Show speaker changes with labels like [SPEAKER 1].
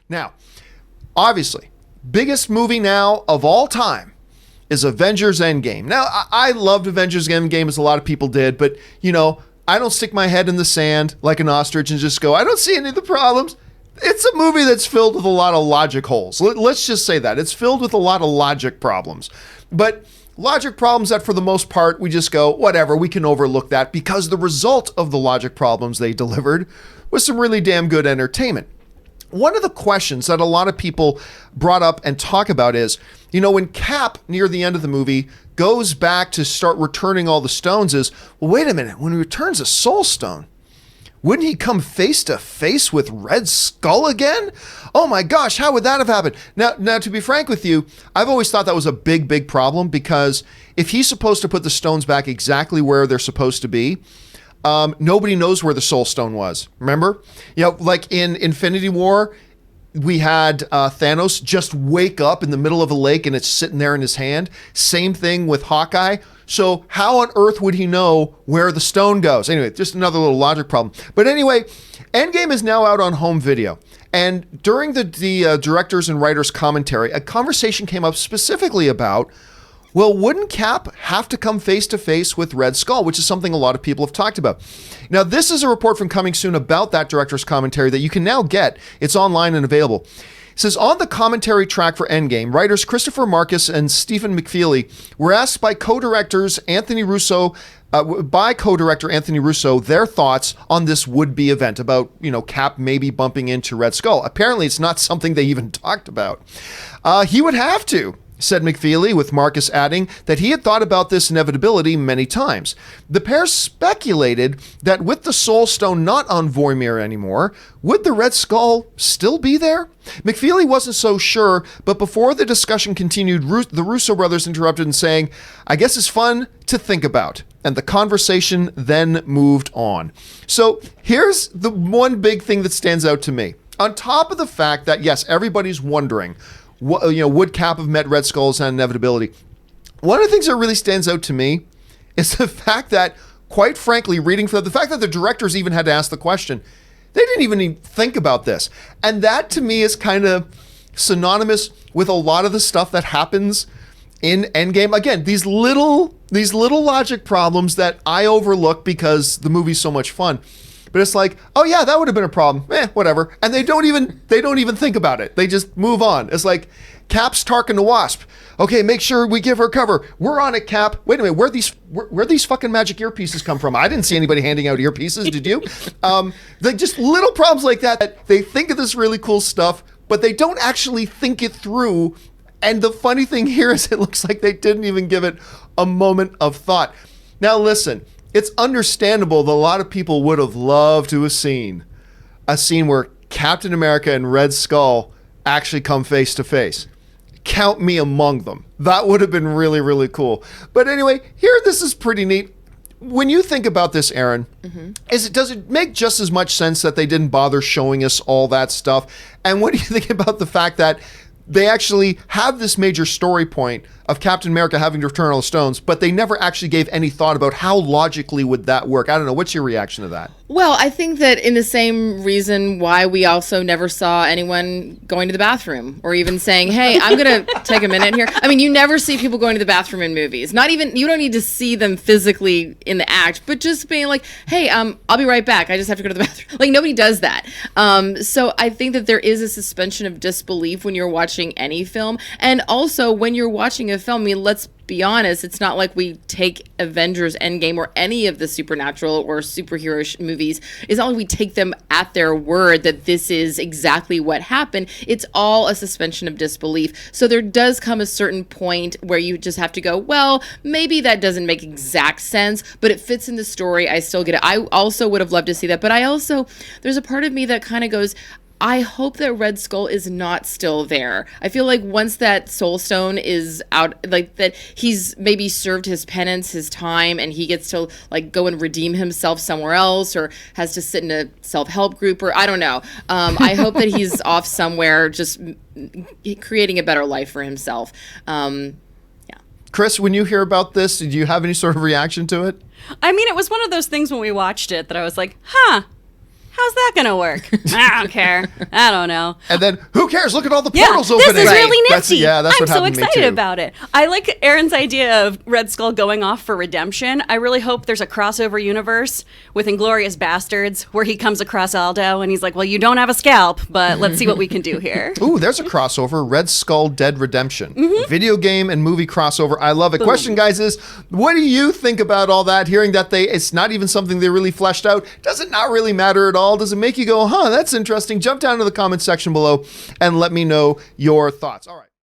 [SPEAKER 1] Now, obviously, biggest movie now of all time is Avengers Endgame. Now, I loved Avengers Endgame as a lot of people did, but, I don't stick my head in the sand like an ostrich and just go, I don't see any of the problems. It's a movie that's filled with a lot of logic holes. Let's just say that. It's filled with a lot of logic problems. But logic problems that for the most part, we just go, whatever, we can overlook that because the result of the logic problems they delivered was some really damn good entertainment. One of the questions that a lot of people brought up and talk about is, when Cap, near the end of the movie, goes back to start returning all the stones is, well, wait a minute, when he returns a soul stone, wouldn't he come face to face with Red Skull again? Oh my gosh, how would that have happened? Now, to be frank with you, I've always thought that was a big, big problem because if he's supposed to put the stones back exactly where they're supposed to be, nobody knows where the Soul Stone was. Remember? Like in Infinity War, we had Thanos just wake up in the middle of a lake and it's sitting there in his hand. Same thing with Hawkeye. So how on earth would he know where the stone goes? Anyway, just another little logic problem. But anyway, Endgame is now out on home video. And during the directors and writers commentary, a conversation came up specifically about, well, wouldn't Cap have to come face to face with Red Skull, which is something a lot of people have talked about. Now, this is a report from Coming Soon about that director's commentary that you can now get. It's online and available. It says, on the commentary track for Endgame, writers Christopher Marcus and Stephen McFeely were asked by co-director Anthony Russo their thoughts on this would-be event about, Cap maybe bumping into Red Skull. Apparently, it's not something they even talked about. He would have to, said McFeely, with Marcus adding that he had thought about this inevitability many times. The pair speculated that with the Soul Stone not on Vormir anymore, would the Red Skull still be there? McFeely wasn't so sure, but before the discussion continued, the Russo brothers interrupted and saying, I guess it's fun to think about. And the conversation then moved on. So here's the one big thing that stands out to me. On top of the fact that, yes, everybody's wondering, would Cap have met Red Skull as an inevitability? One of the things that really stands out to me is the fact that, quite frankly, the fact that the directors even had to ask the question, they didn't even think about this. And that to me is kind of synonymous with a lot of the stuff that happens in Endgame. Again, these little logic problems that I overlook because the movie's so much fun. But it's like, oh yeah, that would have been a problem. Whatever. And they don't even think about it. They just move on. It's like Cap's talking to Wasp. Okay, make sure we give her cover. We're on it, Cap. Wait a minute, where'd these fucking magic earpieces come from? I didn't see anybody handing out earpieces, did you? Just little problems like that. They think of this really cool stuff, but they don't actually think it through. And the funny thing here is it looks like they didn't even give it a moment of thought. Now listen, it's understandable that a lot of people would have loved to have seen a scene where Captain America and Red Skull actually come face to face. Count me among them. That would have been really, really cool. But anyway, this is pretty neat. When you think about this, Aaron, does it make just as much sense that they didn't bother showing us all that stuff? And what do you think about the fact that they actually have this major story point of Captain America having to return all the stones, but they never actually gave any thought about how logically would that work? I don't know. What's your reaction to that?
[SPEAKER 2] Well, I think that in the same reason why we also never saw anyone going to the bathroom or even saying, hey, I'm going to take a minute here. I mean, you never see people going to the bathroom in movies. Not even, you don't need to see them physically in the act, but just being like, hey, I'll be right back. I just have to go to the bathroom. Like, nobody does that. So I think that there is a suspension of disbelief when you're watching any film. And also when you're watching a film, I mean, let's be honest, it's not like we take Avengers Endgame or any of the supernatural or superhero movies. It's not like we take them at their word that this is exactly what happened. It's all a suspension of disbelief. So there does come a certain point where you just have to go, well, maybe that doesn't make exact sense, but it fits in the story. I still get it. I also would have loved to see that. But there's a part of me that kind of goes, I hope that Red Skull is not still there. I feel like once that Soul Stone is out, like that he's maybe served his penance, his time, and he gets to like go and redeem himself somewhere else or has to sit in a self-help group or I don't know. I hope that he's off somewhere just creating a better life for himself.
[SPEAKER 1] Chris, when you hear about this, did you have any sort of reaction to it?
[SPEAKER 3] I mean, it was one of those things when we watched it that I was like, huh. How's that going to work? I don't care. I don't know.
[SPEAKER 1] And then, who cares? Look at all the
[SPEAKER 3] Yeah,
[SPEAKER 1] portals
[SPEAKER 3] this
[SPEAKER 1] opening.
[SPEAKER 3] is really
[SPEAKER 1] That's
[SPEAKER 3] nifty.
[SPEAKER 1] what
[SPEAKER 3] I'm so
[SPEAKER 1] happened to me,
[SPEAKER 3] excited
[SPEAKER 1] too.
[SPEAKER 3] about it. I like Aaron's idea of Red Skull going off for redemption. I really hope there's a crossover universe with Inglourious Bastards where he comes across Aldo and he's like, well, you don't have a scalp, but let's see what we can do here.
[SPEAKER 1] Ooh, there's a crossover. Red Skull Dead Redemption.
[SPEAKER 3] Mm-hmm.
[SPEAKER 1] Video game and movie crossover. I love it. Question, guys, is what do you think about all that? Hearing that it's not even something they really fleshed out. Does it not really matter at all? Does it make you go, huh, that's interesting? Jump down to the comment section below and let me know your thoughts. All right.